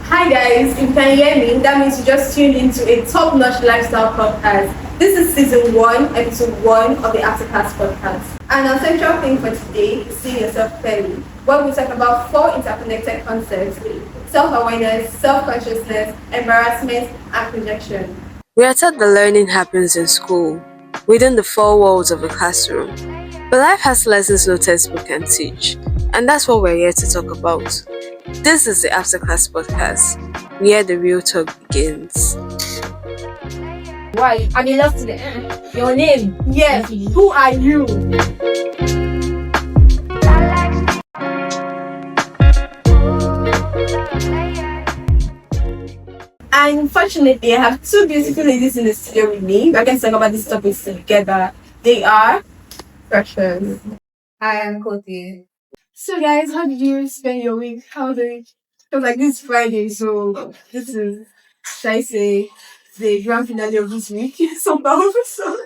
Hi guys, if you can hear me, that means you just tuned into a top-notch lifestyle podcast. This is season 1, episode 1 of the Aftercast podcast. And our central theme for today is seeing yourself clearly, where we talk about 4 interconnected concepts: self-awareness, self-consciousness, embarrassment, and projection. We are taught that learning happens in school, within the four walls of a classroom. But life has lessons no textbook can teach, and that's what we're here to talk about. This is the Afterclass Podcast, where the real talk begins. Why? I'm in love today. Your name? Yes, who are you? And unfortunately, I have two beautiful ladies in the studio with me. We're going to talk about this topic together. They are Precious. I am Koti. So, guys, how did you spend your week? How did it? Because like this is Friday, so this is, should I say, the grand finale of this week somehow. So,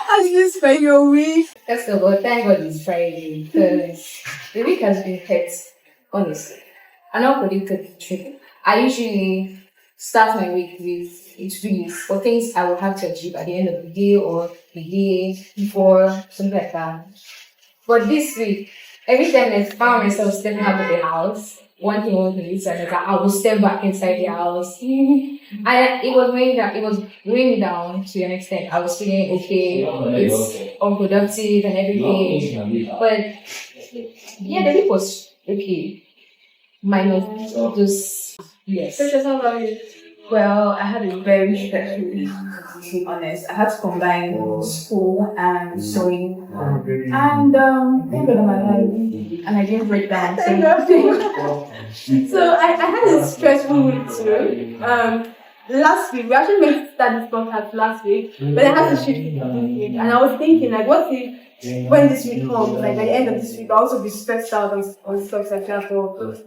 how did you spend your week? First of all, thank God it's Friday because the week has been hectic, honestly. I'm not predicted the trip. I usually start my week with to-do for things I will have to achieve at the end of the day or the day before, something like that. But this week, every time I found myself stepping out of the house, one thing won't lead to another, I will step back inside the house. And it was weighing down, to an extent. I was feeling okay, it's unproductive and everything. But yeah, the week was okay. Minus just yes. Precious, how about you? Well, I had a very stressful week, to be honest. I had to combine school and sewing. And thank God I'm alive. And I didn't break down. So I had a stressful week too. Last week we actually meant to start this podcast last week, but I had to shift it to this week. And I was thinking like, what if when this week comes, like at the end of this week, I'll also be stressed out on stuff like that.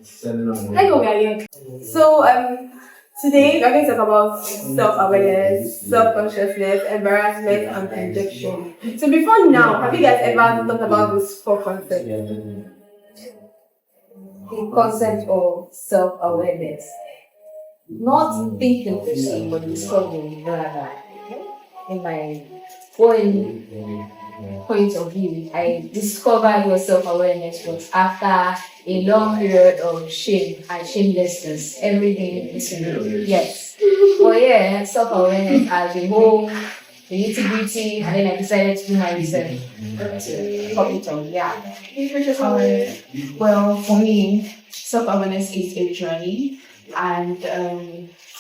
So I know we are here. So today we're going to talk about self-awareness, self-consciousness, embarrassment, and projection. So before now, have you guys ever thought about those 4 concepts? The concept of self-awareness. Not thinking per se, but discovering rather. In my own point of view, I discovered what self-awareness was after a long period of shame and shamelessness. Everything is yes. Well, yeah, self-awareness as a whole, the nitty-gritty, and then I decided to do my research to copy it on. Yeah. Well, for me, self-awareness is a journey, and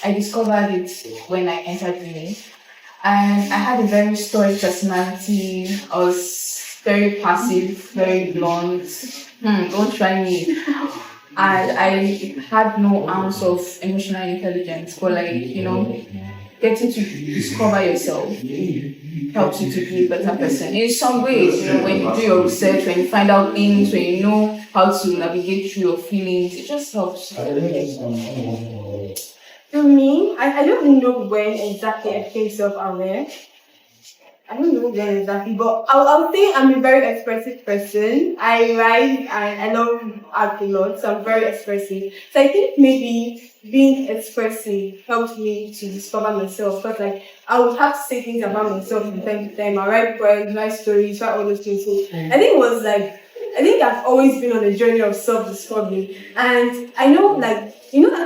I discovered it when I entered uni. And I had a very stoic personality. I was very passive, very blunt. Don't try me. And I had no ounce of emotional intelligence. But getting to discover yourself helps you to be a better person. In some ways, when you do your research, when you find out things, when you know how to navigate through your feelings, it just helps. For me, I don't know when exactly I became self-aware. I don't know when exactly, but I'll say I'm a very expressive person. I write and I love art a lot, so I'm very expressive. So I think maybe being expressive helped me to discover myself. Because I would have to say things about myself from time to time. I write poems, write stories, write all those things. So I think it was I think I've always been on a journey of self-discovery. And I know that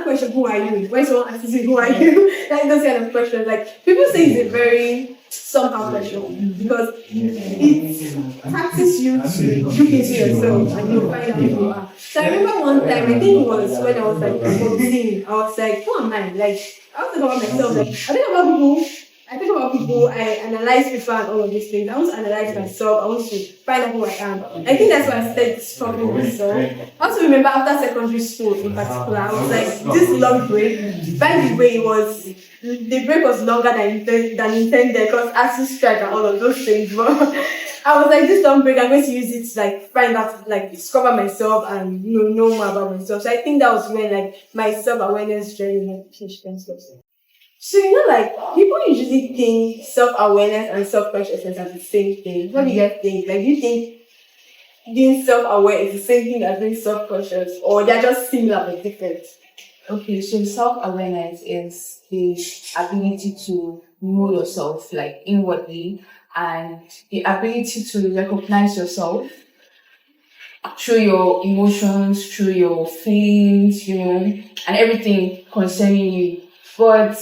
question, who are you? When someone asks you, who are you? Those kind of questions. People say it's a very somehow question because it taxes you to look into yourself and you find out who you are. So I remember one time, I think it was when I was 14, I was like, who am I? I was thinking about myself. I think about people, I analyze people and all of these things. I want to analyze myself. I want to find out who I am. I think that's why I started discovering myself. I also remember after secondary school in particular, I was like, this long break. By the way, the break was longer than intended because ASU strike and all of those things. But I was like, this long break, I'm going to use it to find out, discover myself and know more about myself. So I think that was when my self-awareness journey changed themselves. So people usually think self-awareness and self-consciousness are the same thing. What do you guys think? Do you think being self-aware is the same thing as being self-conscious, or they're just similar but different? Okay, so self-awareness is the ability to know yourself, like inwardly, and the ability to recognize yourself through your emotions, through your feelings, and everything concerning you. But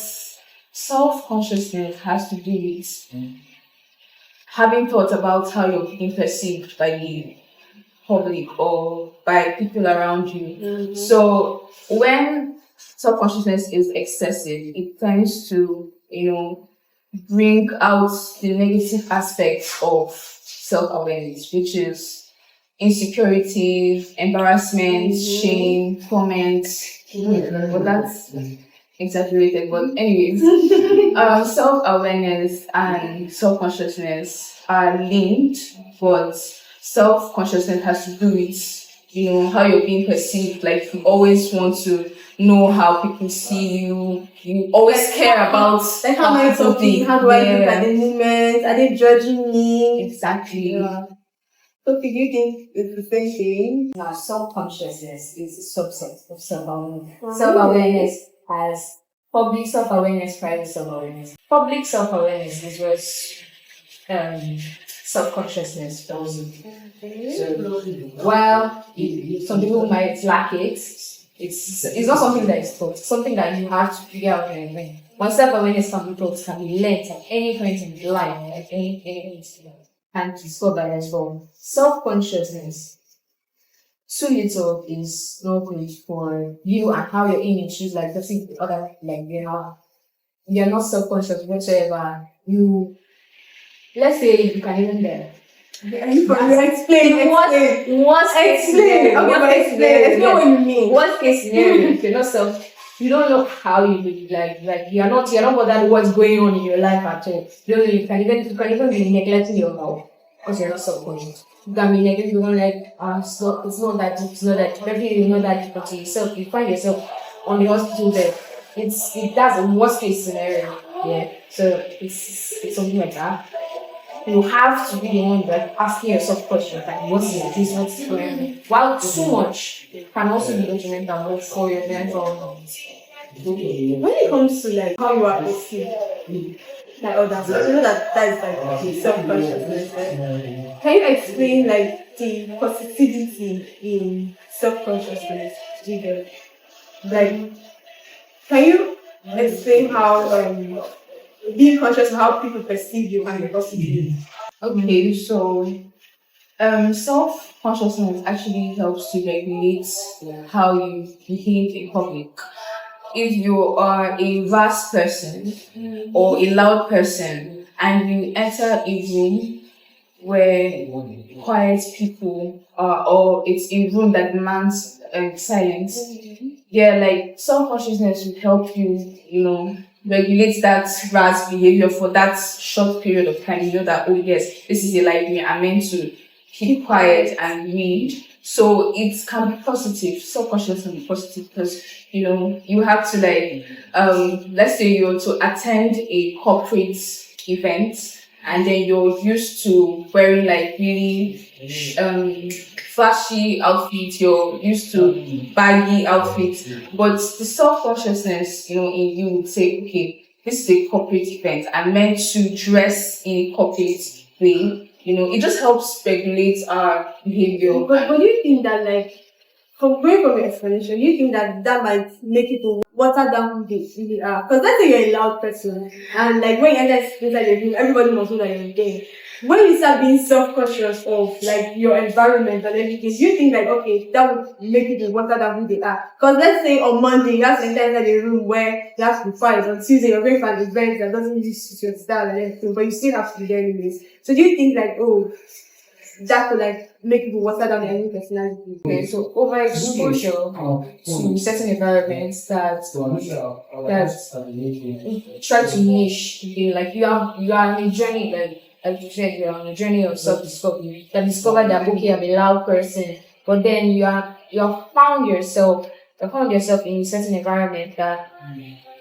self-consciousness has to do with having thoughts about how you're being perceived by the public or by people around you. So when self-consciousness is excessive, it tends to, bring out the negative aspects of self-awareness, which is insecurities, embarrassment, shame, comments. But that's exaggerated. But anyways, self-awareness and self-consciousness are linked, but self-consciousness has to do with how you're being perceived. Like you always want to know how people see you. You always care about Like how am I people talking? think. How do I look Yeah, at the movement? Are they judging me? exactly. Yeah. So do you think it's the same thing? Now, self-consciousness is a subset of self-awareness. Oh, Self-awareness has public self-awareness, private self-awareness. Public self-awareness is where self-consciousness falls in. So, while some people might lack it, it's not something that is taught. It's something that you have to figure out and learn. When self-awareness can be taught, can be learned at any point in life, at any and discovered as well. Self-consciousness, too little is not good for you and how your image is like the other, like you're not self-conscious whatsoever. Let's say you can even there. Explain. Worst case Explain. scenario. Okay, Worst but case explain. scenario. Explain what you mean. Worst case scenario. If you're not you don't know how you would like you're not bothered what's going on in your life at all. You can even be neglecting your health because you're not self-conscious. You can be negative, you don't like it's not that deep, it's not that maybe you know that deep to yourself, you find yourself on the hospital bed. That's a worst case scenario. Yeah. So it's something like that. You have to be the one that asking yourself questions like what is this, what's going on. While too much can also be detrimental for your mental health. When it comes to like how you are perceived by others, I know that is like the self-consciousness. Right? Can you explain like the positivity in self-consciousness? Like, can you explain how being conscious of how people perceive you can be positive? Okay, so self-consciousness actually helps to regulate how you behave in public. If you are a vast person or a loud person and you enter a room where quiet people are, or it's a room that demands silence, like self-consciousness will help you, regulate that rash behavior for that short period of time. You know that, oh yes, this is a library, I'm meant to keep quiet and read. So it can be positive. Self-conscious can be positive because you have to let's say you're to attend a corporate event and then you're used to wearing like really flashy outfits, you're used to baggy outfits, but the self-consciousness in you would say, okay, this is a corporate event, I'm meant to dress in a corporate way. It just helps regulate our behavior. But do you think that like from your explanation, you think that might make people water down who they really are? Because let's say you're a loud person, and like when you enter inside the room, everybody must know that you're there. When you start being self-conscious of like your environment and everything, you think like okay, that would make people water down who they are. Because let's say on Monday you have to enter inside a room where you have to be quiet. On Tuesday you're going for an event that doesn't really suit your style and everything, but you still have to be there anyways. So do you think like that could like make people water down their own personality? Okay, so overexposure to certain environments that try to niche you, like you are on a journey, like as you said, you're on a journey of self-discovery. You discover that okay, I'm a loud person, but then you found yourself in a certain environment that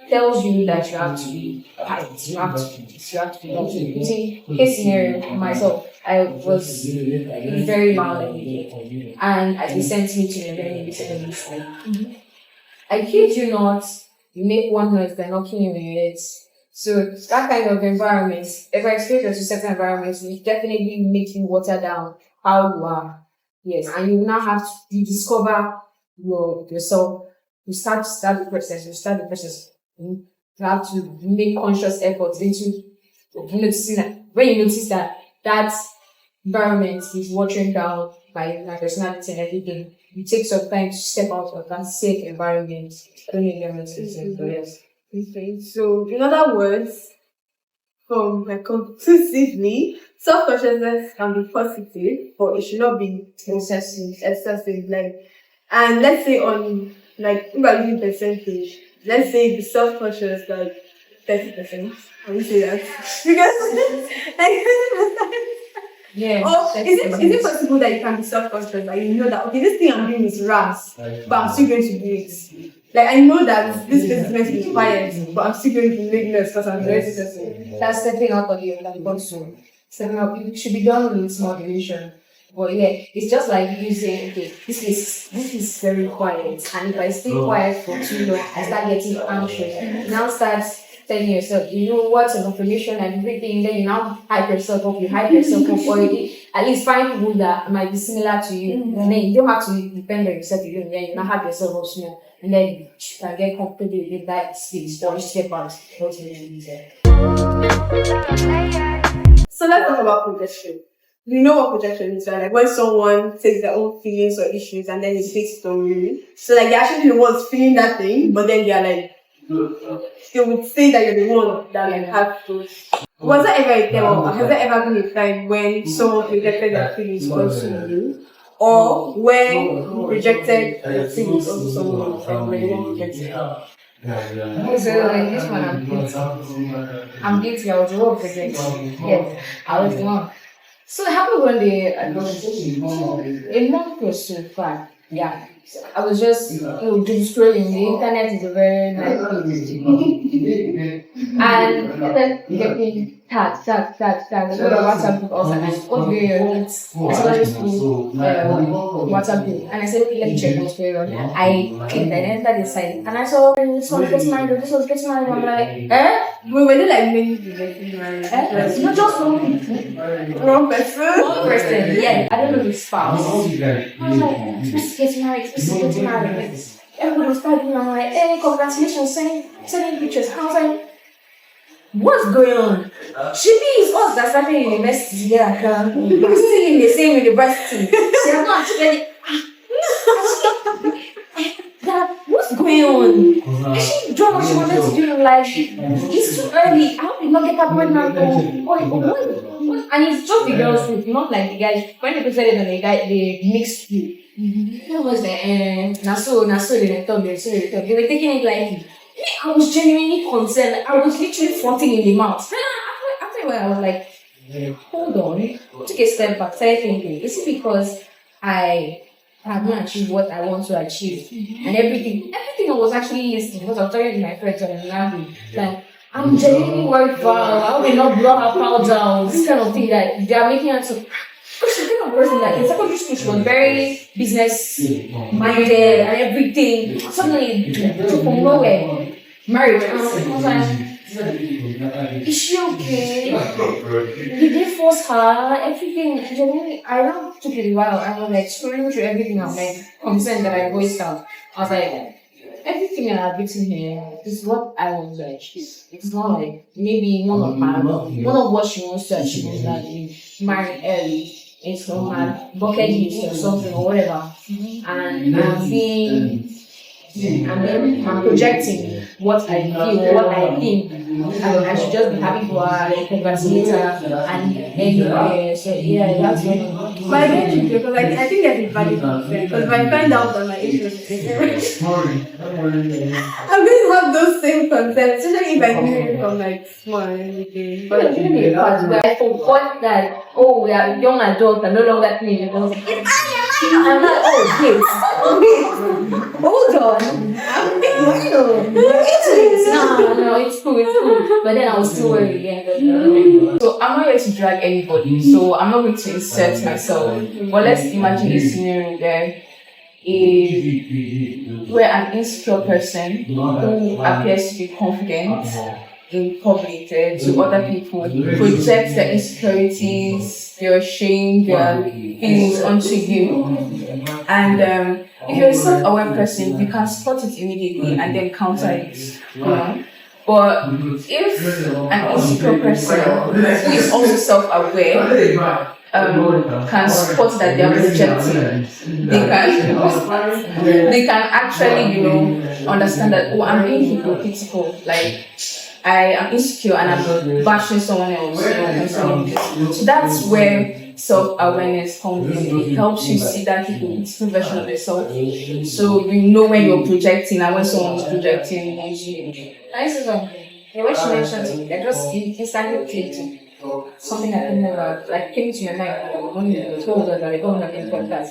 tells you that you have to be quiet, you have to be loud. You see, case scenario for myself, I was very loud every day, and it sent me to a very negative place. I kid you not, you make one noise, they're knocking you in the head. So that kind of environment, if I experience to certain environments, it definitely makes you water down how you are. Yes, and you now have to you discover yourself. You start the process. You start the process. You have to make conscious efforts into noticing that when you notice that that environment is watering down by my personality and everything, you take some time to step out of that safe environment. I don't know if you're making sense, but yes. Okay. So, in other words, from like conclusively, self-consciousness can be positive, but it should not be excessive. Like, and let's say on like if we're using percentage, let's say the self-conscious like 30%. I will say that because like Yeah. or is it possible that you can be self-conscious, like you know that okay, this thing I'm doing is rash, but I'm still going to do it. Like I know that this business is quiet, but I'm still going to make noise because I'm very successful. That's stepping out of your comfort zone. Stepping out, it should be done with motivation. But yeah, it's just like you saying, okay, this is very quiet, and if I stay quiet for too long, I start getting anxious. Now start telling yourself, you know what's an information and everything, then you now hype yourself up, already. At least find people that might be similar to you, and then you don't have to depend on yourself alone. Then you now hype yourself up small, and then you can get comfortable with that space or step out. What's really there. So let's talk about projection. You know what projection is, right? Like when someone takes their own feelings or issues and then they face it on you. So like they're actually the ones feeling that thing, but then they're like they would say that you're the one that like have to. Was there ever a time or has there ever been a time when someone projected their feelings onto you? Or when you projected your feelings onto someone else, like when you weren't projecting? So like this one, I'm guilty. I was the one projecting. Yes, I was the one. So it happened one day. I was a month or so back. Yeah. So I was just doom scrolling. The internet is a very nice place. And then getting tag. I go to WhatsApp group also. And what's going on? It's secondary school WhatsApp group. And I said, okay, let me check what's going on. I clicked and entered the site. And I saw this one gets married, or this one gets married. I'm like, eh? We were like many people getting married. Not just one person. One person. Yeah. I don't know his spouse. I was like, supposed to get married, Everybody was talking, I'm like, hey, congratulations, sending pictures. I was like, what's going on? She is us that started in university together. We're still in the same university. She has not actually. What's going on? She done what she wanted to do. Like, it's too early. I hope you not get up pregnant. And it's just the girls' truth, not like the guys. When people said it on the guy, they mixed you. That was the they told me. They were taking it like I was genuinely concerned. I was literally fronting in the mouth. After a while, I was like, hold on. Took a step back, started thinking, is it because I have not achieved what I want to achieve? And everything I was actually listening because I was talking to my friends and I'm laughing. Like, I'm genuinely worried for her. I will not blow her power down. This kind of thing that they are making her to. Because she's the kind of person that in secondary school she was very business minded and everything. Suddenly, from nowhere, married. I was like, is she okay? Did they force her? Everything. Genuinely, I now took it a while. I was like scrolling through everything. I'm like concerned that I voiced out. I was like, everything that I've written here is what I want to achieve. It's not like maybe one of what she wants to achieve is that she married early. It's from her bucket list or something or whatever. And I'm projecting what I feel, what I think. I should just be happy for her, congratulate her, and anyway. So yeah, that's what. But I get you because I think that's a valid concern. Because if I find out that my age was different, I'm going to have those same concerns, especially if I knew it from like small and everything. But I forgot that we are young adults and no longer teenagers. I'm like, wait, hold on. No, it's cool. But then I was still worried again. So I'm not here to drag anybody, so I'm not going to insert myself. But let's imagine a scenario there. where an insecure person who appears to be confident in public to other people projects their insecurities, their shame, their feelings onto you. And if you're a self-aware person, you can spot it immediately and then counter it. But if an insecure person who is also self-aware can spot that they are projecting, they can actually, understand that, oh, I'm being hypocritical. Like, I am insecure and I'm bashing someone else, concerning this. So that's where self-awareness comes in. It helps you see that hypocritical version of yourself. So you know when you're projecting and when someone's projecting on you. I see something. When she mentioned to me, I just instantly clicked something that came to your mind when you told us that we're going to make podcast.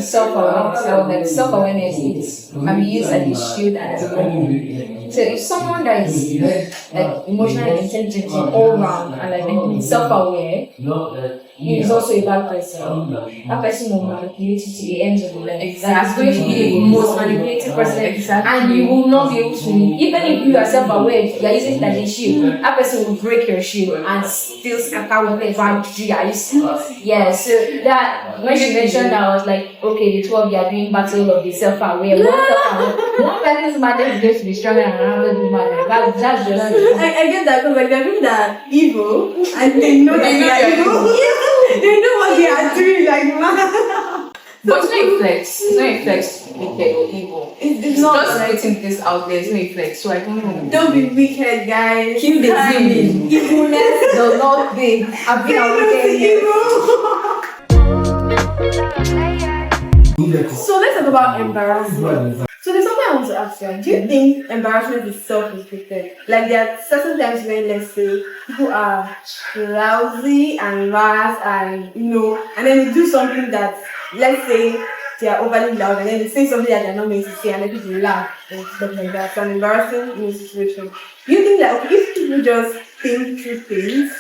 Self-awareness. Self-awareness is can be used as a shield and as a weapon. So if someone that is emotionally intelligent all round and self-aware, he is also a bad person. That person will manipulate you to the ends of the land. Exactly. That's going to be the most manipulative person. Exactly. And you will not be able to, even if you are self-aware, you are using it as a shield, that person will break your shield and still scatter whatever you are using. Yeah, so that, when she mentioned that, I was like, okay, the two of you are doing battle of the self-aware. One person's madness is going to be stronger than another's madness. That's just I get that because there are people that are evil and they know that they are evil. They know what they are doing, like, man. But it's not a flex. It's not a flex wicked or evil. It's not just like putting this out there. It's not a flex. So I don't know. Don't be wicked, guys. kill the demon. Evilness does not think. I've been a wicked. So let's talk about embarrassment. So there's something I want to ask you. Do you think embarrassment is self-inflicted? Like there are certain times when, let's say, people are lousy and rash and and then they do something that, let's say, they are overly loud and then they say something that they're not meant to say and then people laugh and stuff like that. It's an embarrassing situation. Do you think that if people just think through things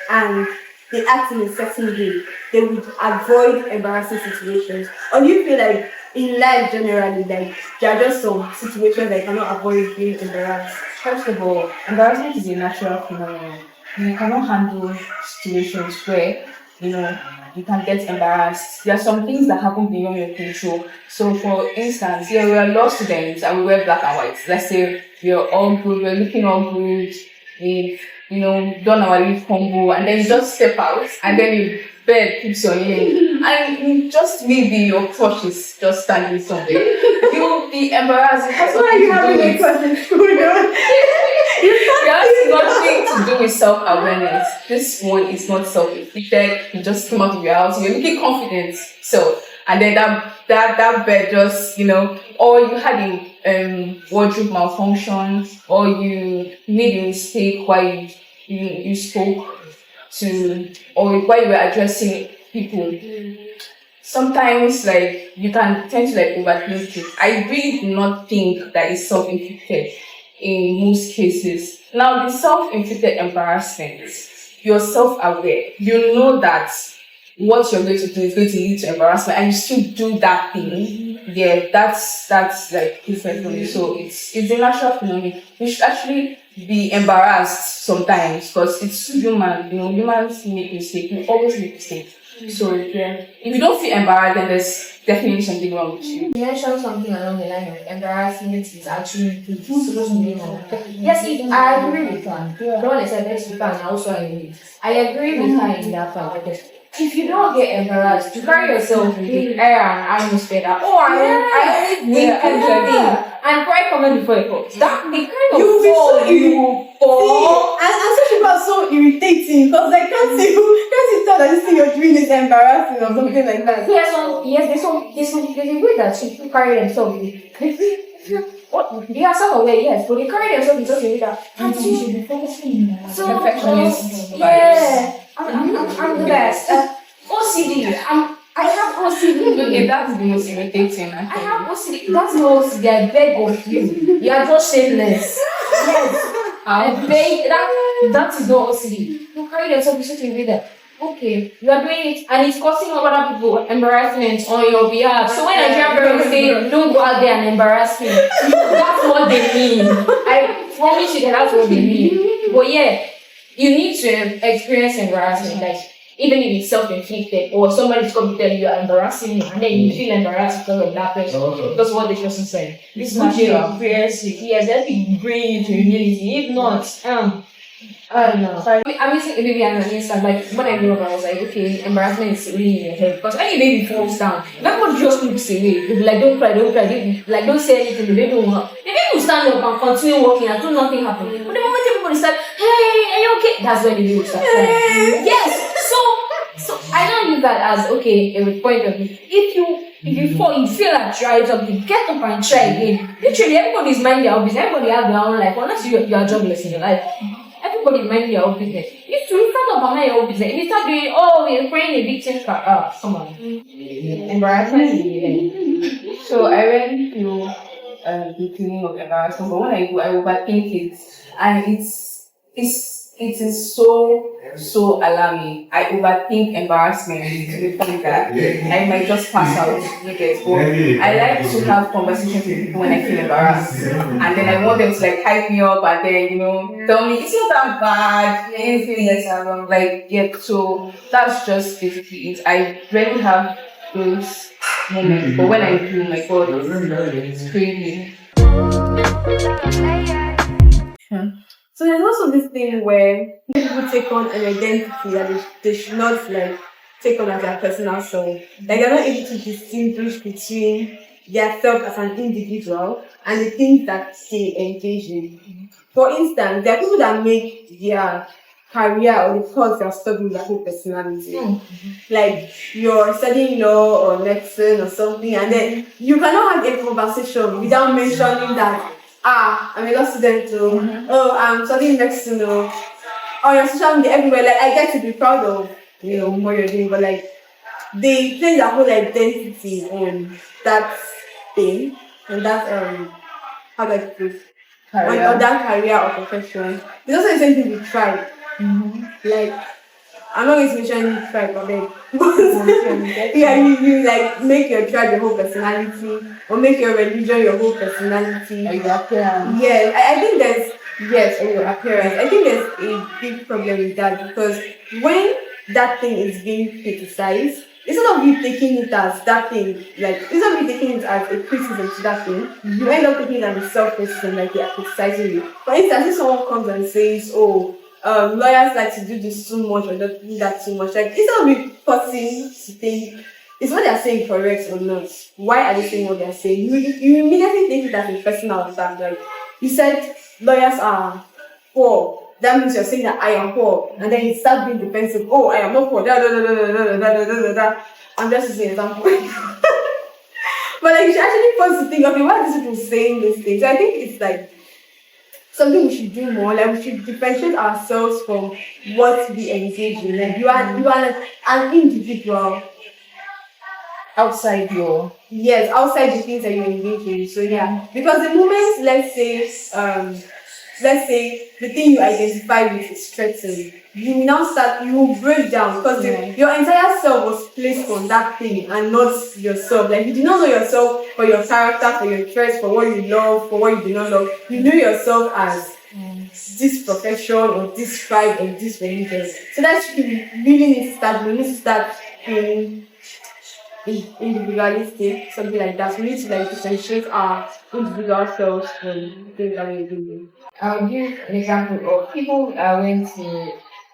and they act in a certain way, they would avoid embarrassing situations? Or do you feel like in life generally, like there are just some situations that you cannot avoid being embarrassed? First of all, embarrassment is a natural phenomenon. You cannot handle situations where you can get embarrassed. There are some things that happen beyond your control. So, for instance, we are law students and we wear black and white. Let's say we're all good, we're looking all good, we've done our lip combo, and then you just step out, and then your bed keeps on you, and just maybe your crush is just standing somewhere. You'll be embarrassed. That's Why are you having a question? It has nothing to do with self-awareness. This one is not self-inflicted. You just came out of your house, you're looking confident. So, and then that bed just, or you had a wardrobe malfunction, or you made a mistake while you spoke to, or while you were addressing people. Sometimes, you can tend to overthink it. I really do not think that it's self-inflicted in most cases. Now, the self-inflicted embarrassment, you're self-aware. You know that what you're going to do is going to lead to embarrassment, and you still do that thing. Yeah, that's different from you. So it's a natural phenomenon. You should actually be embarrassed sometimes because it's human. Humans make mistakes. We always make mistakes. So if you don't feel embarrassed, then there's definitely something wrong with you. You mentioned something along the line of embarrassment is actually supposed to be normal. Yes, I agree with her. The one I said next to her, and I also agree. I agree with her in that part. If you don't get embarrassed, you carry yourself with the air and atmosphere that, I think everything and cry comment before it comes. That the kind of you fall. And such people are so irritating because they can't see tell that this thing you're doing is embarrassing or something like that. There's a way that people carry themselves with. They are self-aware, yes, but they carry themselves in such a way that you should be focusing on that. Perfectionist. Yeah. I'm the best. OCD. I have OCD. Okay, that's the most irritating. I have OCD. That's not OCD. I beg of you. You are just shameless. Yes. I beg. That is not OCD. You carry yourself in such a way that okay, you are doing it and it's causing other people embarrassment on your behalf. So when Nigerian parents say don't go out there and embarrass me, that's what they mean. I promise you that that's what they mean. But yeah, you need to experience embarrassment, like even if it's self-inflicted or somebody's come to tell you you're embarrassing me and then you feel embarrassed because of that person. That's what the person said. It's not you experience it. Yes, let me bring you to humility. If not, I don't know. I'm using a baby as an instance. Like when I grew up, I was like, okay, embarrassment is really in your head because when a baby falls down, if everybody just looks away, they'll be like, don't cry, don't cry, like don't say anything. The baby will not. The baby will stand up and continue walking as though nothing happened. But the moment everybody start, hey, are you okay? That's when the baby will start crying. Yes. So I don't use that as okay a point of view. If you fall, you feel like try something, get up and try again. Literally, everybody's minding their own business. Everybody has their own life. Unless you are jobless in your life. Everybody mind their own business. You stand up and mind your own business. If you start doing, oh, we're praying a big thing, come on. Embarrassment is the end. So I went through the feeling of embarrassment, but when I go, I overthink it, and it is so alarming. I overthink embarrassment to the point that I might just pass out. You get, but I like to have conversations with people when I feel embarrassed, and then I want them to like hype me up and then tell me it's not that bad, anything like yeah. So that's just basically it. I rarely have those moments, but when I do, my God, it's crazy. So there's also this thing where people take on an identity that they should not like take on as their personal self. Like they're not able to distinguish between their self as an individual and the things that they engage in. For instance, there are people that make their career or the course they're studying their whole personality. Like you're studying law or medicine or something, and then you cannot have a conversation without mentioning that I'm a law student too. I'm studying medicine though. On your social media everywhere, like I get to be proud of what you're doing, but like they place their whole identity on that thing and that how do I put it? On that career or profession. It's also the same thing with tribe. Like I'm not going to mention tribe, but like yeah, you like make your tribe your whole personality, or make your religion your whole personality. Or your appearance. Yeah, I think there's or your appearance. I think there's a big problem with that because when that thing is being criticized, instead of you taking it as that thing, like instead of you taking it as a criticism to that thing, you end up taking it as a self-criticism, like they are criticizing you. For instance, if someone comes and says, "Oh, lawyers like to do this too much or not do that too much," like instead of you pausing to think, is what they are saying correct or not? Why are they saying what they are saying? You immediately take it as a personal attack. Like you said, lawyers are poor. That means you're saying that I am poor, and then you start being defensive. Oh, I am not poor. Da, da, da, da, da, da, da, da, da, da. I'm just using an example. But like you should actually pause to think, okay, why are these people saying these things? So I think it's like something we should do more. Like we should differentiate ourselves from what we engage in. Like you are an individual Outside your outside the things that you engage in. So yeah, because the moment let's say the thing you identify with is threatened, you will now you will break down because your entire self was placed on that thing and not yourself. Like you did not know yourself for your character, for your traits, for what you love, for what you do not love. You knew yourself as this profession or this tribe or this religion. So that's really need to start. We need to start being individualistic, something like that. We need to like differentiate our individual selves from things that we're doing. I'll give an example of people went to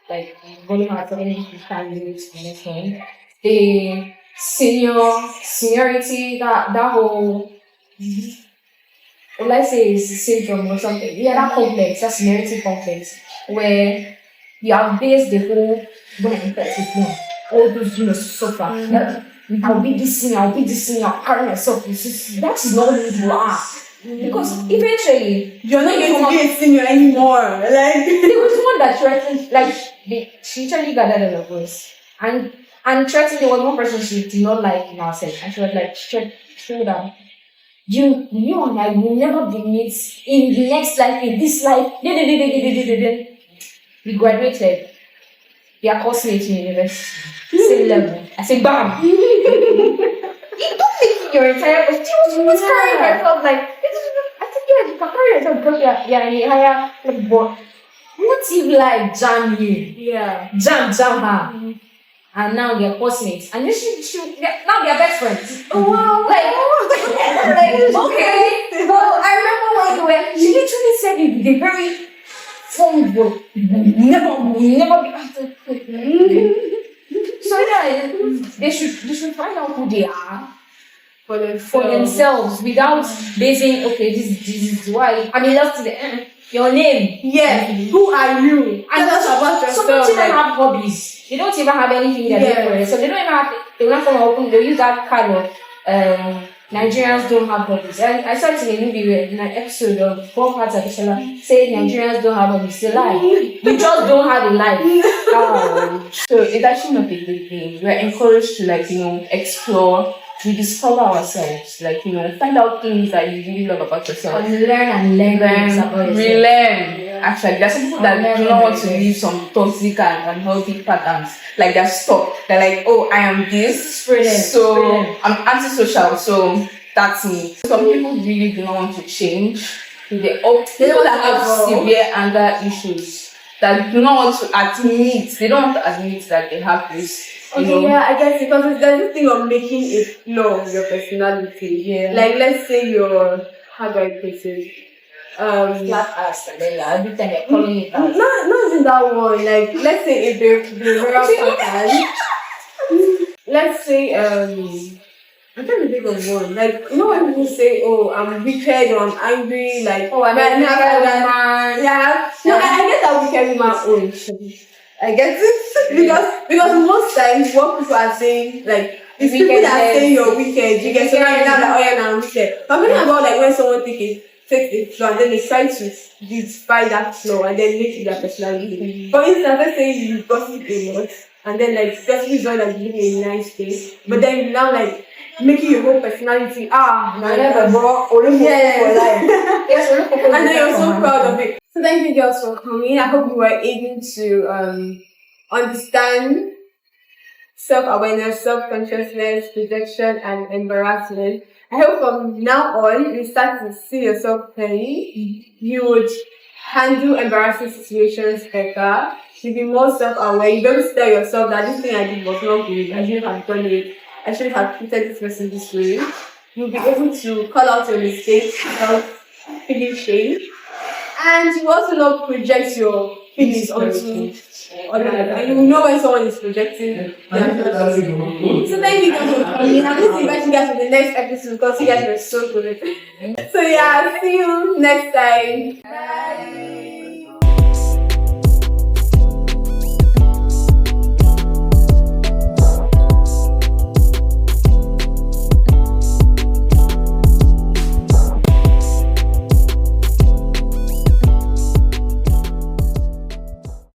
like volume at secondary candidates in this one. The seniority, that whole let's say it's syndrome or something. Yeah, that complex, that seniority complex, where you have based the whole all those suffer. Yeah, I'll be this senior, I'll carry myself. That is not who you are. Because eventually you're not going to be a senior anymore. Like there was one that threatened, like she literally gathered all of us and threatened. There was one person she did not like in our set, and she was like, straight down, you and I will never be mates in the next life, in this life. We graduated. We are classmates in university, same level. I say, bam! You don't make your entire she was carrying herself like I said, yeah, you can carry yourself because you're in a higher like but what if like jam you? Yeah. Jam her. And now they're classmates. And then now they're best friends. Oh wow. Like okay. Well, I remember when she literally said it with a very firm voice. We'll never be after. So yeah, they should find out who they are For for themselves without basing okay this is why I mean let's see the your name. Yeah. Who are you? And Tell us about yourself. some people don't have hobbies. They don't even have anything they're doing. So they don't even have they will not come open, they'll use that kind of Nigerians don't have hobbies. I saw it in a movie where in an episode of four parts of the channel say Nigerians don't have hobbies. It's a lie. You just don't have a life. So it's actually not a big thing. We're encouraged to explore, to discover ourselves, find out things that you really love about yourself. And learn things about yourself. Relearn. Actually, there are some people that do not want to leave some toxic and unhealthy patterns. Like they're stuck. They're like, oh, I am this, so I'm antisocial, so that's me. Some people really do not want to change. People that have severe anger issues that do not want to admit. They don't want to admit that they have this. Okay, yeah, I guess because there's this thing of making a flaw of your personality. Yeah. Like let's say you're how do I put it? Flat ass and then every time you're calling it out. Not in that one. Like let's say if the real pattern. Let's say I'm trying to think of one. Like you know when people say, "Oh, I'm wicked," or "I'm angry," like Oh, I'm a wicked woman. Yeah. No, I get that wicked woman own. I get it because most times what people are saying like it's people that say you're wicked. You get so now you're not like oh yeah, now I'm wicked. But I'm talking about like when someone takes a flaw and then they try to defy that flaw and then make it their personality. For instance, let's say you gossip a lot and then like especially is not like living in a nice place, but then you now like making your whole personality Never bro, only for life. Yes, and then you're so proud of it. So thank you girls for coming. I hope you were able to understand self-awareness, self-consciousness, projection, and embarrassment. I hope from now on you start to see yourself clearly. You would handle embarrassing situations better. You'll be more self-aware. You don't tell yourself that this thing I did was not good. I shouldn't have done it. I should have treated this person this way. You'll be able to call out your mistakes without feeling shame. And you also not project your feelings onto other people. And you will know when someone is projecting their feelings. So thank you guys for coming. I'm going to invite you guys for the next episode because you guys were so good. So yeah, see you next time. Bye.